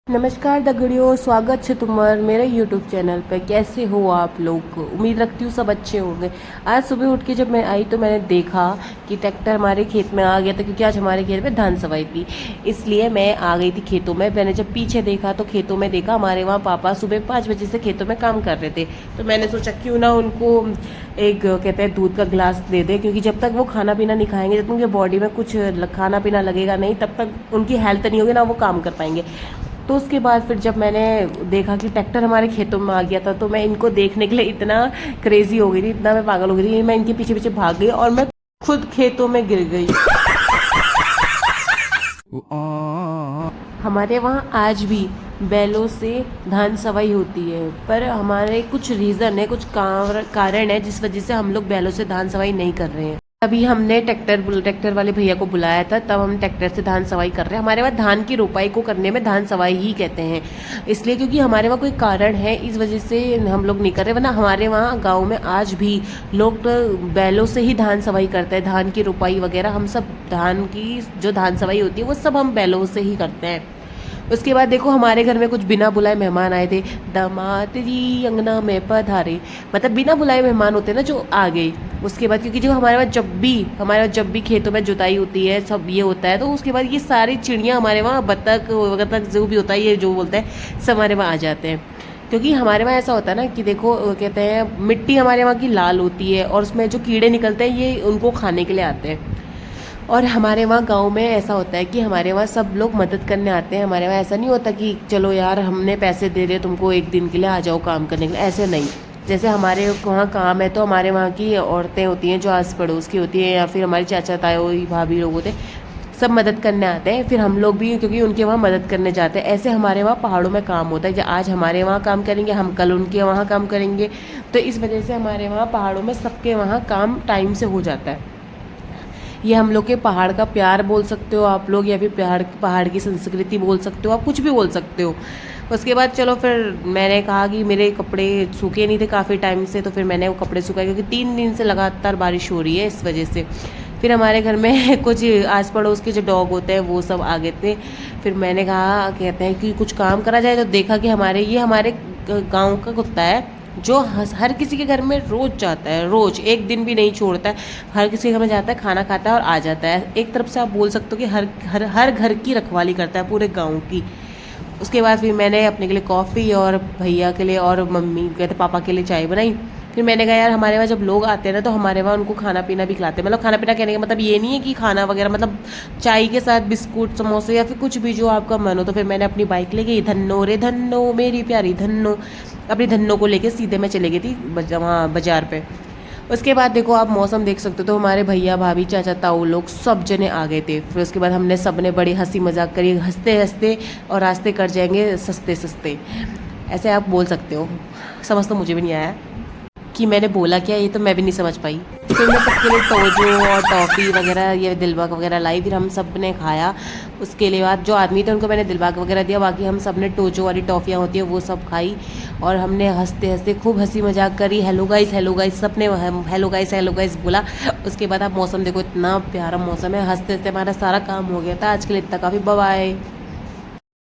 नमस्कार दगड़ियों, स्वागत है तुम्हार मेरे यूट्यूब चैनल पे। कैसे हो आप लोग? उम्मीद रखती हूँ सब अच्छे होंगे। आज सुबह उठ के जब मैं आई तो मैंने देखा कि ट्रैक्टर हमारे खेत में आ गया था, क्योंकि आज हमारे खेत में धान सवाई थी। इसलिए मैं आ गई थी खेतों में। मैंने जब पीछे देखा तो खेतों में देखा हमारे वहाँ पापा सुबह 5 बजे से खेतों में काम कर रहे थे। तो मैंने सोचा क्यों ना उनको एक कहते हैं दूध का गिलास दे दे, क्योंकि जब तक वो खाना पीना नहीं खाएंगे, जब तक उनके बॉडी में कुछ खाना पीना लगेगा नहीं, तब तक उनकी हेल्थ नहीं होगी ना वो काम कर पाएंगे। तो उसके बाद फिर जब मैंने देखा कि ट्रैक्टर हमारे खेतों में आ गया था, तो मैं इनको देखने के लिए इतना क्रेजी हो गई थी, इतना मैं पागल हो गई थी, मैं इनके पीछे पीछे भाग गई और मैं खुद खेतों में गिर गई। हमारे वहाँ आज भी बैलों से धान सवाई होती है, पर हमारे कुछ रीज़न है, कुछ कारण है जिस वजह से हम लोग बैलों से धान सवाई नहीं कर रहे हैं। अभी हमने ट्रैक्टर वाले भैया को बुलाया था, तब हम ट्रैक्टर से धान सवाई कर रहे हैं। हमारे वहाँ धान की रोपाई को करने में धान सवाई ही कहते हैं, इसलिए क्योंकि हमारे वहाँ कोई कारण है, इस वजह से हम लोग नहीं कर रहे। वरना हमारे वहाँ गांव में आज भी लोग बैलों से ही धान सवाई करते हैं। धान की रोपाई वगैरह हम सब, धान की जो धान सवाई होती है वो सब हम बैलों से ही करते हैं। उसके बाद देखो हमारे घर में कुछ बिना बुलाए मेहमान आए थे। दामाद जी अंगना में पधारे, मतलब बिना बुलाए मेहमान होते हैं ना जो आ गए। उसके बाद क्योंकि जो हमारे पास जब भी खेतों में जुताई होती है, सब ये होता है, तो उसके बाद ये सारी चिड़ियाँ हमारे वहाँ, बतख वतख जो भी होता है, ये जो बोलते हैं, सब हमारे वहाँ आ जाते हैं। क्योंकि हमारे वहाँ ऐसा होता है ना कि देखो कहते हैं मिट्टी हमारे वहाँ की लाल होती है और उसमें जो कीड़े निकलते हैं ये उनको खाने के लिए आते हैं। और हमारे वहाँ गांव में ऐसा होता है कि हमारे वहाँ सब लोग मदद करने आते हैं। हमारे वहाँ ऐसा नहीं होता कि चलो यार हमने पैसे दे रहे तुमको एक दिन के लिए आ जाओ काम करने के लिए, ऐसे नहीं। जैसे हमारे वहाँ काम है तो हमारे वहाँ की औरतें होती हैं जो आस पड़ोस की होती हैं, या फिर हमारी चाचा ताई भाभी लोग होते हैं, सब मदद करने आते हैं। फिर हम लोग भी क्योंकि उनके वहाँ मदद करने जाते हैं। ऐसे हमारे वहाँ पहाड़ों में काम होता है, आज हमारे वहाँ काम करेंगे, हम कल उनके वहाँ काम करेंगे। तो इस वजह से हमारे वहाँ पहाड़ों में सबके वहाँ काम टाइम से हो जाता है। ये हम लोग के पहाड़ का प्यार बोल सकते हो आप लोग, या फिर पहाड़ की संस्कृति बोल सकते हो, आप कुछ भी बोल सकते हो। उसके बाद चलो फिर मैंने कहा कि मेरे कपड़े सूखे नहीं थे काफ़ी टाइम से, तो फिर मैंने वो कपड़े सुखाए, क्योंकि 3 दिन से लगातार बारिश हो रही है, इस वजह से। फिर हमारे घर में कुछ आस पड़ोस के जो डॉग होते हैं वो सब आ गए थे। फिर मैंने कहा कहते हैं कि कुछ काम करा जाए, तो देखा कि हमारे गाँव का कुत्ता है जो हर किसी के घर में रोज़ जाता है, रोज़ एक दिन भी नहीं छोड़ता है। हर किसी के घर में जाता है, खाना खाता है और आ जाता है। एक तरफ से आप बोल सकते हो कि हर घर की रखवाली करता है, पूरे गांव की। उसके बाद फिर मैंने अपने के लिए कॉफ़ी और भैया के लिए और मम्मी कहते पापा के लिए चाय बनाई। फिर मैंने कहा यार हमारे वहाँ जब लोग आते हैं ना, तो हमारे वहाँ उनको खाना पीना भी खिलाते हैं। मतलब खाना पीना कहने का मतलब ये नहीं है कि खाना वगैरह, मतलब चाय के साथ बिस्कुट समोसे या फिर कुछ भी जो आपका मन हो। तो फिर मैंने अपनी बाइक ले गई, धन्नो रे धन्नो मेरी प्यारी धन्नो, अपनी धन्नो को लेके सीधे मैं चले गई थी वहाँ बाजार पे। उसके बाद देखो आप मौसम देख सकते हो, तो हमारे भैया भाभी चाचा ताऊ लोग सब जने आ गए थे। फिर उसके बाद हमने सब ने बड़ी हंसी मजाक करी, हंसते हंसते, और रास्ते कट जाएंगे सस्ते सस्ते, ऐसे आप बोल सकते हो। समझ तो मुझे भी नहीं आया कि मैंने बोला क्या, ये तो मैं भी नहीं समझ पाई। फिर मैं सबके लिए टोजो और टॉफ़ी वगैरह, ये दिलबाग वगैरह लाई, फिर हम सब ने खाया। उसके लिए बाद जो आदमी थे उनको मैंने दिलबाग वगैरह दिया, बाकी हम सब ने टोजो वाली टॉफ़ियाँ होती है वो सब खाई। और हमने हंसते हंसते खूब हंसी मजाक करी। हेलो गाइस सब ने हेलो गाइस बोला। उसके बाद आप मौसम देखो, इतना प्यारा मौसम है, हंसते हंसते हमारा सारा काम हो गया था। आज के लिए इतना काफ़ी, बाय बाय।